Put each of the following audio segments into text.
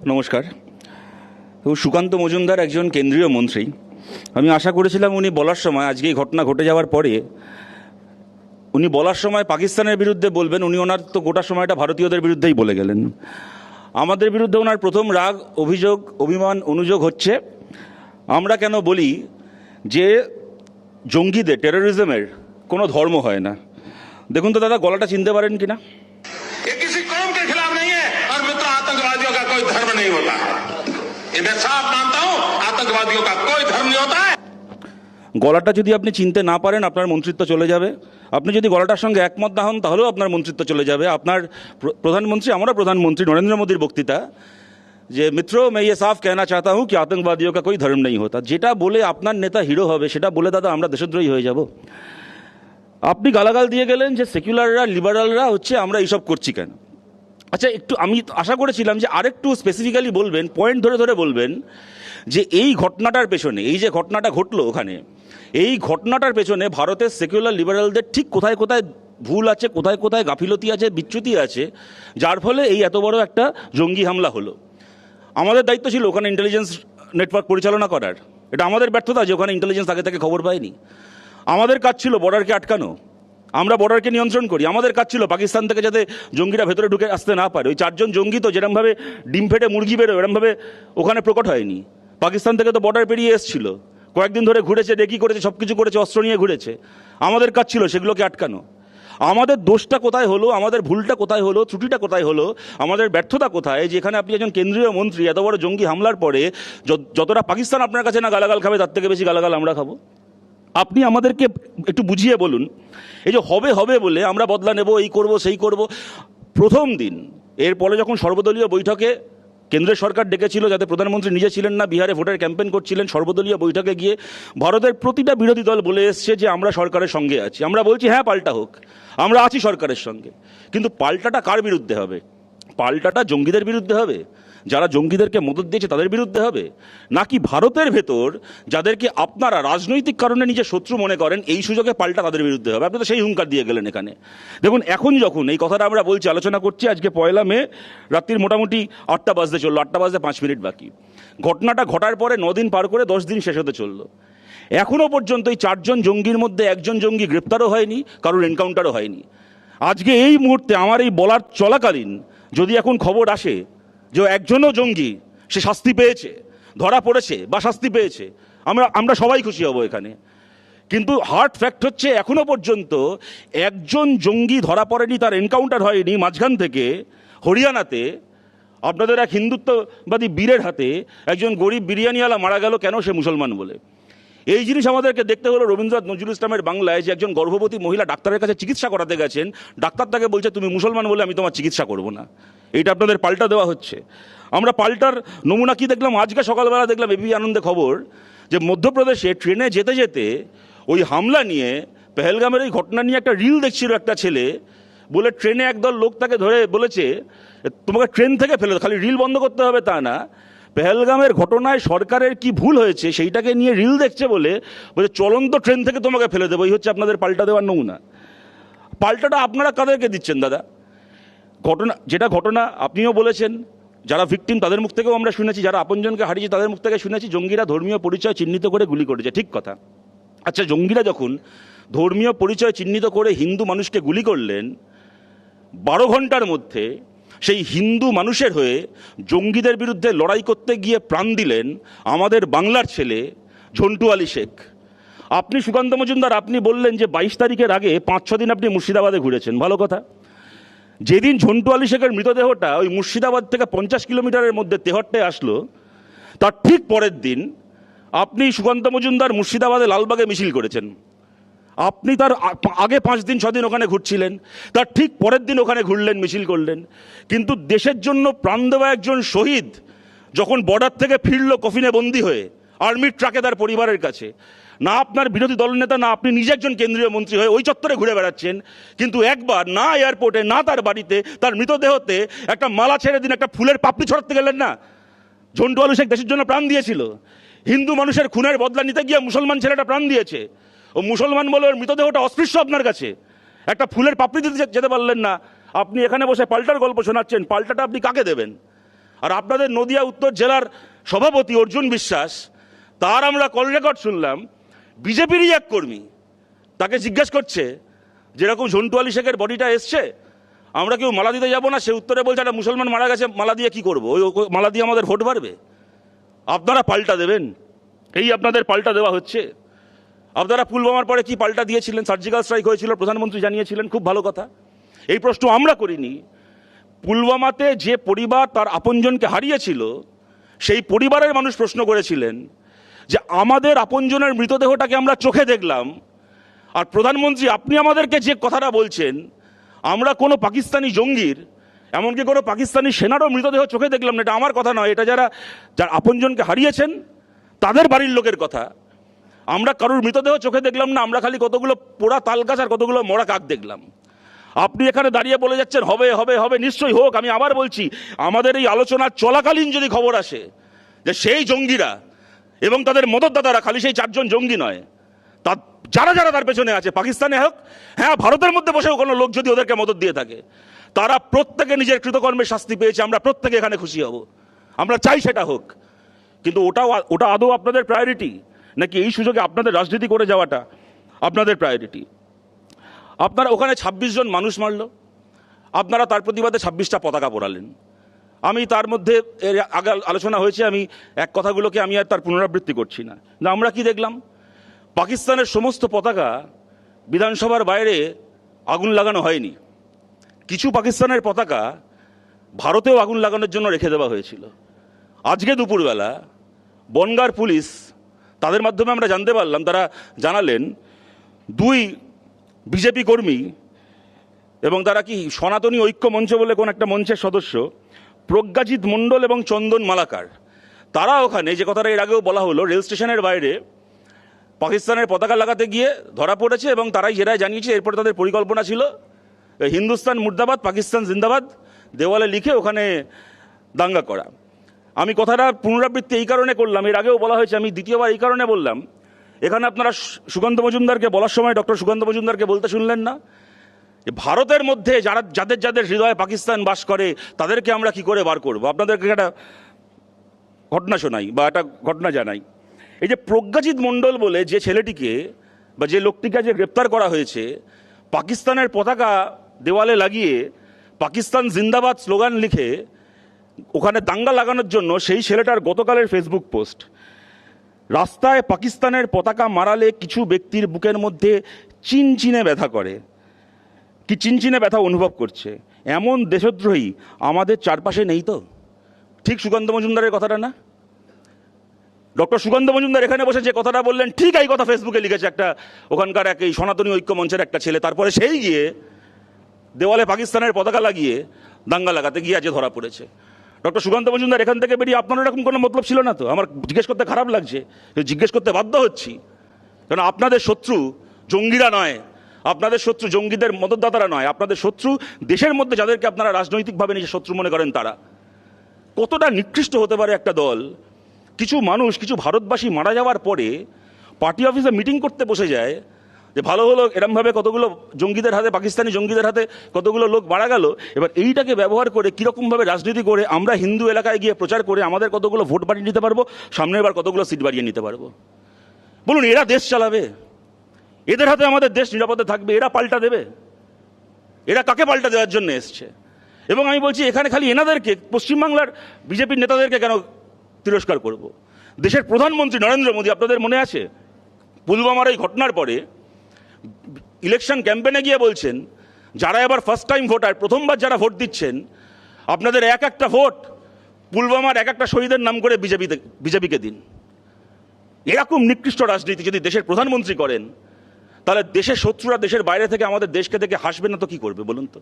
নমস্কার। তো সুকান্ত মজুমদার একজন কেন্দ্রীয় মন্ত্রী। আমি আশা করেছিলাম উনি বলার সময়, আজকে এই ঘটনা ঘটে যাওয়ার পরে উনি বলার সময় পাকিস্তানের বিরুদ্ধে বলবেন। উনি ওনার তো গোটা সময়টা ভারতীয়দের বিরুদ্ধেই বলে গেলেন। আমাদের বিরুদ্ধে ওনার প্রথম রাগ, অভিযোগ, অভিমান, অনুযোগ হচ্ছে আমরা কেন বলি যে জঙ্গিদের, টেরোরিজমের কোনো ধর্ম হয় না। দেখুন তো দাদা, গলাটা চিনতে পারেন কিনা? ये किसी कौम के खिलाफ नहीं है और मित्र आतंकवादियों का कोई धर्म नहीं होता। ये मैं साफ मानता हूं, आतंकवादियों का कोई धर्म नहीं होता है। গলাটা যদি আপনি চিনতে না পারেন, আপনার মন্ত্রিত্ব চলে যাবে। আপনি যদি গলাটার সঙ্গে একমত না হন, তাহলেও আপনার মন্ত্রিত্ব চলে যাবে। আপনার প্রধানমন্ত্রী, আমরা প্রধানমন্ত্রী নরেন্দ্র মোদীর বক্তৃতা যে মিত্র मैं ये साफ कहना चाहता हूं कि आतंकवादियों का कोई धर्म नहीं होता, যেটা বলে আপনার নেতা হিরো হবে, সেটা বলে দাদা আমরা দেশদ্রোহী হয়ে যাব। আপনি গালাগাল দিয়ে গেলেন যে সেকুলাররা, লিবারালরা হচ্ছে আমরা এইসব করছি কেন। আচ্ছা, একটু আমি আশা করেছিলাম যে আরেকটু স্পেসিফিক্যালি বলবেন, পয়েন্ট ধরে ধরে বলবেন যে এই ঘটনাটার পেছনে, এই যে ঘটনাটা ঘটলো ওখানে, এই ঘটনাটার পেছনে ভারতের সেকুলার লিবারালদের ঠিক কোথায় কোথায় ভুল আছে, কোথায় কোথায় গাফিলতি আছে, বিচ্যুতি আছে, যার ফলে এই এত বড় একটা জঙ্গি হামলা হলো। আমাদের দায়িত্ব ছিল ওখানে ইন্টেলিজেন্স নেটওয়ার্ক পরিচালনা করার। এটা আমাদের ব্যর্থতা যে ওখানে ইন্টেলিজেন্স আগে থেকে খবর পায়নি। আমাদের কাজ ছিল বর্ডারকে আটকানো, আমরা বর্ডারকে নিয়ন্ত্রণ করি। আমাদের কাজ ছিল পাকিস্তান থেকে যাতে জঙ্গিরা ভেতরে ঢুকে আসতে না পারে। ওই 4 জন জঙ্গি তো যেরমভাবে ডিম ফেটে মুরগি বেরোয়, এরমভাবে ওখানে প্রকট হয়নি। পাকিস্তান থেকে তো বর্ডার পেরিয়ে এসেছিল, কয়েকদিন ধরে ঘুরেছে, ডেকি করেছে, সব কিছু করেছে, অস্ত্র নিয়ে ঘুরেছে। আমাদের কাজ ছিল সেগুলোকে আটকানো। আমাদের দোষটা কোথায় হলো, আমাদের ভুলটা কোথায় হলো, ত্রুটিটা কোথায় হলো, আমাদের ব্যর্থতা কোথায়, যেখানে আপনি একজন কেন্দ্রীয় মন্ত্রী এত বড় জঙ্গি হামলার পরে যতটা পাকিস্তান আপনার কাছে না গালাগাল খাবে, তার থেকে বেশি গালাগাল আমরা খাবো। আপনি আমাদেরকে একটু বুঝিয়ে বলুন। এই যে হবে হবে বলে আমরা বদলা নেব, এই করব সেই করব, প্রথম দিন এরপরে যখন সর্বদলীয় বৈঠকে কেন্দ্রের সরকার ডেকেছিল, যাতে প্রধানমন্ত্রী নিজে ছিলেন না, বিহারে ভোটের ক্যাম্পেইন করছিলেন, সর্বদলীয় বৈঠকে গিয়ে ভারতের প্রতিটা বিরোধী দল বলে এসছে যে আমরা সরকারের সঙ্গে আছি। আমরা বলছি হ্যাঁ, পাল্টা হোক, আমরা আছি সরকারের সঙ্গে। কিন্তু পাল্টাটা কার বিরুদ্ধে হবে? পাল্টাটা জঙ্গিদের বিরুদ্ধে হবে, যারা জঙ্গিদেরকে মদত দিয়েছে তাদের বিরুদ্ধে হবে, নাকি ভারতের ভেতর যাদেরকে আপনারা রাজনৈতিক কারণে নিজে শত্রু মনে করেন, এই সুযোগে পাল্টা তাদের বিরুদ্ধে হবে? আপনি তো সেই হুঙ্কার দিয়ে গেলেন এখানে। দেখুন, এখন যখন এই কথাটা আমরা বলছি, আলোচনা করছি, আজকে 1 মে রাত্রির মোটামুটি 8টা বাজতে চললো, 8টা বাজতে 5 মিনিট বাকি। ঘটনাটা ঘটার পরে 9 দিন পার করে 10 দিন শেষ হতে চললো। এখনও পর্যন্ত এই 4 জন জঙ্গির মধ্যে একজন জঙ্গি গ্রেপ্তারও হয়নি, কারোর এনকাউন্টারও হয়নি। আজকে এই মুহূর্তে আমার এই বলার চলাকালীন যদি এখন খবর আসে যে একজনও জঙ্গি সে শাস্তি পেয়েছে, ধরা পড়েছে বা শাস্তি পেয়েছে, আমরা সবাই খুশি হব এখানে। কিন্তু হার্ড ফ্যাক্ট হচ্ছে এখনো পর্যন্ত একজন জঙ্গি ধরা পড়েনি, তার এনকাউন্টার হয়নি। মাঝখান থেকে হরিয়ানাতে আপনাদের এক হিন্দুত্ববাদী বীরের হাতে একজন গরিব বিরিয়ানিওয়ালা মারা গেল, কেন? সে মুসলমান বলে। এই জিনিস আমাদেরকে দেখতে হলো রবীন্দ্রনাথ নজরুল ইসলামের বাংলায়, যে একজন গর্ভবতী মহিলা ডাক্তারের কাছে চিকিৎসা করাতে গেছেন, ডাক্তার তাকে বলছে তুমি মুসলমান বলে আমি তোমার চিকিৎসা করব না। এইটা আপনাদের পাল্টা দেওয়া হচ্ছে। আমরা পাল্টার নমুনা কি দেখলাম? আজকে সকালবেলা দেখলাম এবিপি আনন্দে খবর যে মধ্যপ্রদেশে ট্রেনে যেতে যেতে ওই হামলা নিয়ে, পেহেলগামের এই ঘটনা নিয়ে একটা রিল দেখছিল একটা ছেলে, বলে ট্রেনে একদল লোক তাকে ধরে বলেছে তোমাকে ট্রেন থেকে ফেলে, খালি রিল বন্ধ করতে হবে তা না, পেহেলগামের ঘটনায় সরকারের কি ভুল হয়েছে সেইটাকে নিয়ে রিল দেখছে বলে বলছে চলন্ত ট্রেন থেকে তোমাকে ফেলে দেবো। এই হচ্ছে আপনাদের পাল্টা দেওয়ার নমুনা। পাল্টাটা আপনারা কাদেরকে দিচ্ছেন দাদা? যেটা ঘটনা আপনিও বলেছেন, যারা ভিকটিম তাদের মুখ থেকেও আমরা শুনেছি, যারা আপনজনকে হারিয়েছি তাদের মুখ থেকে শুনেছি, জঙ্গিরা ধর্মীয় পরিচয় চিহ্নিত করে গুলি করেছে। ঠিক কথা। আচ্ছা, জঙ্গিরা যখন ধর্মীয় পরিচয় চিহ্নিত করে হিন্দু মানুষকে গুলি করলেন, 12 ঘন্টার মধ্যে সেই হিন্দু মানুষের হয়ে জঙ্গিদের বিরুদ্ধে লড়াই করতে গিয়ে প্রাণ দিলেন আমাদের বাংলার ছেলে ঝন্টু আলী শেখ। আপনি সুকান্ত মজুমদার, আপনি বললেন যে 22 তারিখের আগে 5-6 দিন আপনি মুর্শিদাবাদে ঘুরেছেন, ভালো কথা। যেদিন ঝন্টু আলী শেখের মৃতদেহটা ওই মুর্শিদাবাদ থেকে 50 কিলোমিটারের মধ্যে তেহট্টে আসলো, তার ঠিক পরের দিন আপনি সুকান্ত মজুমদার মুর্শিদাবাদে লালবাগে মিছিল করেছেন। আপনি তার আগে 5-6 দিন ওখানে ঘুরছিলেন, তার ঠিক পরের দিন ওখানে ঘুরলেন, মিছিল করলেন। কিন্তু দেশের জন্য প্রাণ দেওয়া একজন শহীদ যখন বর্ডার থেকে ফিরল কফিনে বন্দি হয়ে, আর্মির ট্রাকে তার পরিবারের কাছে, না আপনার বিরোধী দলনেতা, না আপনি নিজে একজন কেন্দ্রীয় মন্ত্রী হয়ে ওই চত্বরে ঘুরে বেড়াচ্ছেন, কিন্তু একবার না এয়ারপোর্টে, না তার বাড়িতে, তার মৃতদেহতে একটা মালা ছেড়ে দিন, একটা ফুলের পাপড়ি ছড়াতে গেলেন না? ঝন্টু আলী শেখ দেশের জন্য প্রাণ দিয়েছিল। হিন্দু মানুষের খুনের বদলা নিতে গিয়ে মুসলমান ছেলেটা প্রাণ দিয়েছে। ও মুসলমান বলে ওর মৃতদেহটা অস্পৃশ্য আপনার কাছে, একটা ফুলের পাপড়ি দিতে যেতে পারলেন না। আপনি এখানে বসে পাল্টার গল্প শোনাচ্ছেন। পাল্টাটা আপনি কাকে দেবেন? আর আপনাদের নদিয়া উত্তর জেলার সভাপতি অর্জুন বিশ্বাস, তার আমরা কল রেকর্ড শুনলাম, বিজেপিরই এক কর্মী তাকে জিজ্ঞেস করছে যেরকম ঝন্টু আলী শেখের বডিটা এসছে, আমরা কেউ মালা দিতে যাবো না, সে উত্তরে বলছে একটা মুসলমান মারা গেছে, মালা দিয়ে কি করবো, ওই মালা দিয়ে আমাদের ভোট বাড়বে? আপনারা পাল্টা দেবেন, এই আপনাদের পাল্টা দেওয়া হচ্ছে। আপনারা পুলওয়ামার পরে কি পাল্টা দিয়েছিলেন? সার্জিক্যাল স্ট্রাইক হয়েছিল, প্রধানমন্ত্রী জানিয়েছিলেন, খুব ভালো কথা। এই প্রশ্ন আমরা করিনি। পুলওয়ামাতে যে পরিবার তার আপনজনকে হারিয়েছিল, সেই পরিবারের মানুষ প্রশ্ন করেছিলেন যে আমাদের আপনজনের মৃতদেহটাকে আমরা চোখে দেখলাম, আর প্রধানমন্ত্রী আপনি আমাদেরকে যে কথাটা বলছেন আমরা কোনো পাকিস্তানি জঙ্গির, এমনকি কোনো পাকিস্তানি সেনারও মৃতদেহ চোখে দেখলাম না, এটা আমার কথা নয়, এটা যারা যার আপনজনকে হারিয়েছেন তাদের বাড়ির লোকের কথা। আমরা কারোর মৃতদেহ চোখে দেখলাম না, আমরা খালি কতগুলো পোড়া তাল গাছ আর কতগুলো মরা কাক দেখলাম। আপনি এখানে দাঁড়িয়ে বলে যাচ্ছেন হবে হবে হবে, নিশ্চয়ই হোক। আমি আবার বলছি, আমাদের এই আলোচনার চলাকালীন যদি খবর আসে যে সেই জঙ্গিরা এবং তাদের মদতদাতারা, খালি সেই 4 জন জঙ্গি নয়, তা যারা যারা তার পেছনে আছে, পাকিস্তানে হোক, হ্যাঁ ভারতের মধ্যে বসেও কোনো লোক যদি ওদেরকে মদত দিয়ে থাকে, তারা প্রত্যেকে নিজের কৃতকর্মের শাস্তি পেয়েছে, আমরা প্রত্যেকে এখানে খুশি হব, আমরা চাই সেটা হোক। কিন্তু ওটা আদৌ আপনাদের প্রায়োরিটি, নাকি এই সুযোগে আপনাদের রাজনীতি করে যাওয়াটা আপনাদের প্রায়োরিটি? আপনারা ওখানে 26 জন মানুষ মারল, আপনারা তার প্রতিবাদে 26টা পতাকা পোড়ালেন। আমি তার মধ্যে এর আগে আলোচনা হয়েছে, আমি এক কথাগুলোকে আমি আর তার পুনরাবৃত্তি করছি না। আমরা কি দেখলাম? পাকিস্তানের সমস্ত পতাকা বিধানসভার বাইরে আগুন লাগানো হয়নি, কিছু পাকিস্তানের পতাকা ভারতেও আগুন লাগানোর জন্য রেখে দেওয়া হয়েছিল। আজকে দুপুরবেলা বনগাঁর পুলিশ, তাদের মাধ্যমে আমরা জানতে পারলাম, তারা জানালেন 2 বিজেপি কর্মী এবং তারা কি সনাতনী ঐক্য মঞ্চ বলে কোন একটা মঞ্চের সদস্য, প্রজ্ঞাজিৎ মণ্ডল এবং চন্দন মালাকার, তারা ওখানে, যে কথাটা এর আগেও বলা হলো, রেল স্টেশনের বাইরে পাকিস্তানের পতাকা লাগাতে গিয়ে ধরা পড়েছে এবং তারাই যেটাই জানিয়েছে এরপরে তাদের পরিকল্পনা ছিল হিন্দুস্তান মুর্দাবাদ পাকিস্তান জিন্দাবাদ দেওয়ালে লিখে ওখানে দাঙ্গা করা। আমি কথাটা পুনরাবৃত্তি এই কারণে করলাম, এর আগেও বলা হয়েছে, আমি দ্বিতীয়বার এই কারণে বললাম, এখানে আপনারা সুকান্ত মজুমদারকে বলার সময় ডক্টর সুকান্ত মজুমদারকে বলতে শুনলেন না যে ভারতের মধ্যে যাদের যাদের হৃদয়ে পাকিস্তান বাস করে তাদেরকে আমরা কি করে বার করব? আপনাদেরকে একটা ঘটনা শোনাই বা একটা ঘটনা জানাই। এই যে প্রজ্ঞাজিৎ মণ্ডল বলে যে ছেলেটিকে বা যে লোকটিকে যে গ্রেপ্তার করা হয়েছে, পাকিস্তানের পতাকা দেওয়ালে লাগিয়ে পাকিস্তান জিন্দাবাদ স্লোগান লিখে ওখানে দাঙ্গা লাগানোর জন্য, সেই ছেলেটার গতকালের ফেসবুক পোস্ট, রাস্তায় পাকিস্তানের পতাকা মারালে কিছু ব্যক্তির বুকের মধ্যে চিনচিনে ব্যথা করে, কি চিনচিনে ব্যথা অনুভব করছে, এমন দেশদ্রোহী আমাদের চারপাশে নেই তো? ঠিক সুকান্ত মজুমদারের কথাটা না? ডক্টর সুকান্ত মজুমদার এখানে বসে যে কথাটা বললেন, ঠিক এই কথা ফেসবুকে লিখেছে একটা ওখানকার এক এই সনাতনী ঐক্য মঞ্চের একটা ছেলে, তারপরে সেই গিয়ে দেওয়ালে পাকিস্তানের পতাকা লাগিয়ে দাঙ্গা লাগাতে গিয়ে আজ ধরা পড়েছে। ডক্টর সুকান্ত মজুমদার এখান থেকে বেরিয়ে আপনার এরকম কোনো মতলব ছিল না তো? আমার জিজ্ঞেস করতে খারাপ লাগছে, জিজ্ঞেস করতে বাধ্য হচ্ছি, কারণ আপনাদের শত্রু জঙ্গিরা নয়, আপনাদের শত্রু জঙ্গিদের মদতদাতারা নয়, আপনাদের শত্রু দেশের মধ্যে যাদেরকে আপনারা রাজনৈতিকভাবে নিজের শত্রু মনে করেন তারা। কতটা নিকৃষ্ট হতে পারে একটা দল? কিছু মানুষ, কিছু ভারতবাসী মারা যাওয়ার পরে পার্টি অফিসে মিটিং করতে বসে যায় যে ভালো হলো এরমভাবে কতগুলো জঙ্গিদের হাতে, পাকিস্তানি জঙ্গিদের হাতে কতগুলো লোক মারা গেল, এবার এইটাকে ব্যবহার করে কীরকমভাবে রাজনীতি করে আমরা হিন্দু এলাকায় গিয়ে প্রচার করে আমাদের কতগুলো ভোট বাড়িয়ে নিতে পারবো, সামনের বার কতগুলো সিট বাড়িয়ে নিতে পারবো। বলুন, এরা দেশ চালাবে? এদের হাতে আমাদের দেশ নিরাপদে থাকবে? এরা পাল্টা দেবে? এরা কাকে পাল্টা দেওয়ার জন্য এসছে? এবং আমি বলছি, এখানে খালি এনাদেরকে, পশ্চিমবাংলার বিজেপির নেতাদেরকে কেন তিরস্কার করব? দেশের প্রধানমন্ত্রী নরেন্দ্র মোদী, আপনাদের মনে আছে পুলওয়ামার এই ঘটনার পরে ইলেকশন ক্যাম্পেনে গিয়ে বলছেন, যারা এবার ফার্স্ট টাইম ভোটার, প্রথমবার যারা ভোট দিচ্ছেন, আপনাদের এক একটা ভোট পুলওয়ামার এক একটা শহীদের নাম করে বিজেপিকে দিন। এরকম নিকৃষ্ট রাজনীতি যদি দেশের প্রধানমন্ত্রী করেন, তাহলে দেশের শত্রুরা দেশের বাইরে থেকে আমাদের দেশকে দেখে হাসবে না তো কি করবে বলুন তো?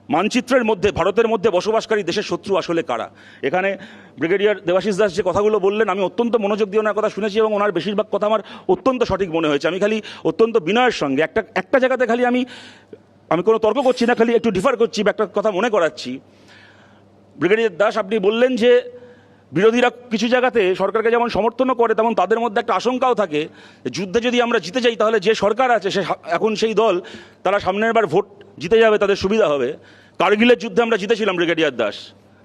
মানচিত্রের মধ্যে, ভারতের মধ্যে বসবাসকারী দেশের শত্রু আসলে কারা? এখানে ব্রিগেডিয়ার দেবাশিস দাস যে কথাগুলো বললেন, আমি অত্যন্ত মনোযোগ দিয়ে ওনার কথা শুনেছি এবং ওনার বেশিরভাগ কথা আমার অত্যন্ত সঠিক মনে হয়েছে। আমি খালি অত্যন্ত বিনয়ের সঙ্গে একটা জায়গাতে খালি আমি কোনো তর্ক করছি না, খালি একটু ডিফার করছি বা একটা কথা মনে করাচ্ছি। ব্রিগেডিয়ার দাস, আপনি বললেন যে বিরোধীরা কিছু জায়গাতে সরকারকে যেমন সমর্থনও করে, তেমন তাদের মধ্যে একটা আশঙ্কাও থাকে, যুদ্ধে যদি আমরা জিতে যাই তাহলে যে সরকার আছে সে এখন সেই দল, তারা সামনের বার ভোট জিতে যাবে, তাদের সুবিধা হবে। কার্গিলের যুদ্ধে আমরা জিতেছিলাম ব্রিগেডিয়ার দাস,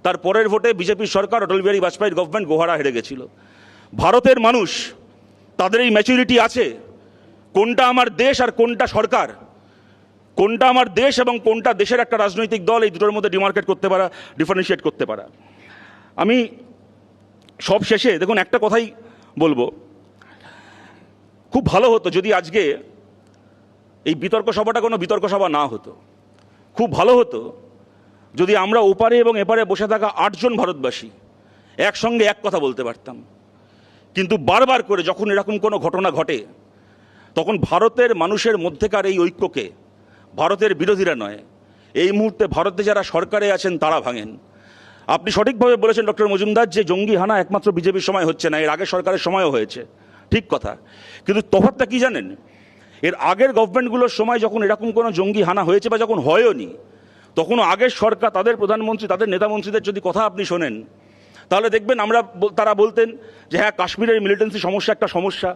তার পরের ভোটে বিজেপির সরকার অটল বিহারী বাজপেয়ীর গভর্নমেন্ট গোহারা হেরে গেছিল। ভারতের মানুষ তাদের এই ম্যাচুরিটি আছে কোনটা আমার দেশ আর কোনটা সরকার, কোনটা আমার দেশ এবং কোনটা দেশের একটা রাজনৈতিক দল, এই দুটোর মধ্যে ডিমার্কেট করতে পারা, ডিফারেন্সিয়েট করতে পারা। আমি সব শেষে দেখুন একটা কথাই বলবো, খুব ভালো হতো যদি আজকে এই বিতর্ক সভাটা কোনো বিতর্ক সভা না হতো। খুব ভালো হতো যদি আমরা ওপারে এবং এপারে বসে থাকা 8 জন ভারতবাসী একসঙ্গে এক কথা বলতে পারতাম। কিন্তু বারবার করে যখন এরকম কোনো ঘটনা ঘটে তখন ভারতের মানুষের মধ্যেকার এই ঐক্যকে ভারতের বিরোধীরা নয়, এই মুহূর্তে ভারতে যারা সরকারে আছেন তারা ভাঙেন। আপনি সঠিকভাবে বলেছেন ডক্টর মজুমদার যে জঙ্গি হানা একমাত্র বিজেপির সময় হচ্ছে না, এর আগের সরকারের সময়ও হয়েছে, ঠিক কথা। কিন্তু তফাৎটা কি জানেন, এর আগের গভর্নমেন্টগুলোর সময় যখন এরকম কোনো জঙ্গি হানা হয়েছে বা যখন হয়ওনি, তখনও আগের সরকার তাদের প্রধানমন্ত্রী তাদের নেতামন্ত্রীদের যদি কথা আপনি শোনেন তাহলে দেখবেন তারা বলতেন যে হ্যাঁ কাশ্মীরের মিলিটেন্সি সমস্যা একটা সমস্যা,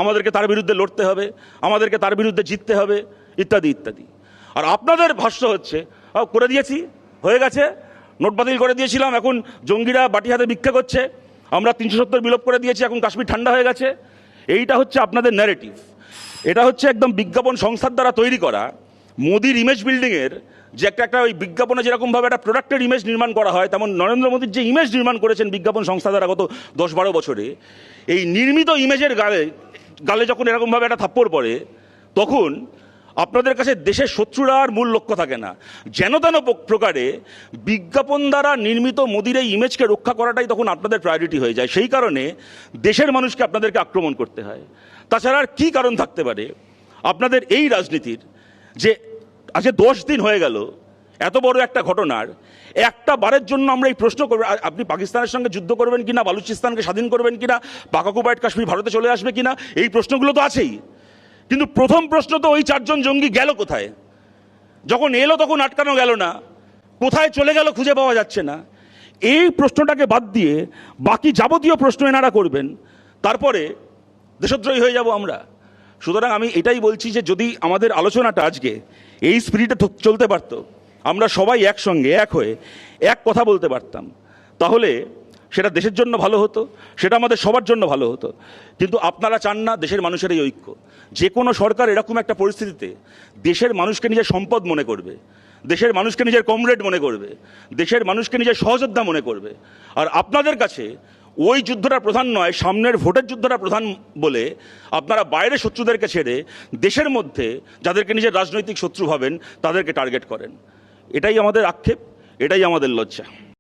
আমাদেরকে তার বিরুদ্ধে লড়তে হবে, আমাদেরকে তার বিরুদ্ধে জিততে হবে, ইত্যাদি ইত্যাদি। আর আপনাদের ভাষ্য হচ্ছে করে দিয়েছি, হয়ে গেছে, নোট বাতিল করে দিয়েছিলাম, এখন জঙ্গিরা বাটি হাতে ভিক্ষা করছে, আমরা 370 বিলোপ করে দিয়েছি, এখন কাশ্মীর ঠান্ডা হয়ে গেছে। এইটা হচ্ছে আপনাদের ন্যারেটিভ। এটা হচ্ছে একদম বিজ্ঞাপন সংস্থার দ্বারা তৈরি করা মোদির ইমেজ বিল্ডিংয়ের যে একটা ওই বিজ্ঞাপনে যেরকমভাবে একটা প্রোডাক্টের ইমেজ নির্মাণ করা হয়, তেমন নরেন্দ্র মোদীর যে ইমেজ নির্মাণ করেছেন বিজ্ঞাপন সংস্থা দ্বারা গত 10-12 বছরে, এই নির্মিত ইমেজের গালে যখন এরকমভাবে একটা থাপ্পড় পড়ে তখন আপনাদের কাছে দেশের শত্রুরা আর মূল লক্ষ্য থাকে না, যেন তেন প্রকারে বিজ্ঞাপন দ্বারা নির্মিত মোদির এই ইমেজকে রক্ষা করাটাই তখন আপনাদের প্রায়োরিটি হয়ে যায়। সেই কারণে দেশের মানুষকে আপনাদেরকে আক্রমণ করতে হয়। তাছাড়া আর কী কারণ থাকতে পারে আপনাদের এই রাজনীতির, যে আজকে 10 দিন হয়ে গেল এত বড় একটা ঘটনার একটা বারের জন্য আমরা এই প্রশ্ন করব আপনি পাকিস্তানের সঙ্গে যুদ্ধ করবেন কিনা, বালুচিস্তানকে স্বাধীন করবেন কিনা, পাক অকুপায়েড কাশ্মীর ভারতে চলে আসবে কিনা, এই প্রশ্নগুলো তো আছেই। কিন্তু প্রথম প্রশ্ন তো ওই 4 জন জঙ্গি গেল কোথায়? যখন এলো তখন আটকানো গেল না, কোথায় চলে গেল খুঁজে পাওয়া যাচ্ছে না। এই প্রশ্নটাকে বাদ দিয়ে বাকি যাবতীয় প্রশ্ন এনারা করবেন, তারপরে দেশদ্রোহী হয়ে যাব আমরা। সুতরাং আমি এটাই বলছি যে যদি আমাদের আলোচনাটা আজকে এই স্পিরিটে চলতে পারতো, আমরা সবাই একসঙ্গে এক হয়ে এক কথা বলতে পারতাম, তাহলে সেটা দেশের জন্য ভালো হতো, সেটা আমাদের সবার জন্য ভালো হতো। কিন্তু আপনারা চান না দেশের মানুষের এই ঐক্য। যে কোনো সরকার এরকম একটা পরিস্থিতিতে দেশের মানুষকে নিজের সম্পদ মনে করবে, দেশের মানুষকে নিজের কমরেড মনে করবে, দেশের মানুষকে নিজের সহযোদ্ধা মনে করবে। আর আপনাদের কাছে ওই যুদ্ধটা প্রধান নয়, সামনের ভোটের যুদ্ধটা প্রধান বলে আপনারা বাইরে শত্রুদেরকে ছেড়ে দেশের মধ্যে যাদেরকে নিজের রাজনৈতিক শত্রু ভাবেন তাদেরকে টার্গেট করেন। এটাই আমাদের আক্ষেপ, এটাই আমাদের লজ্জা।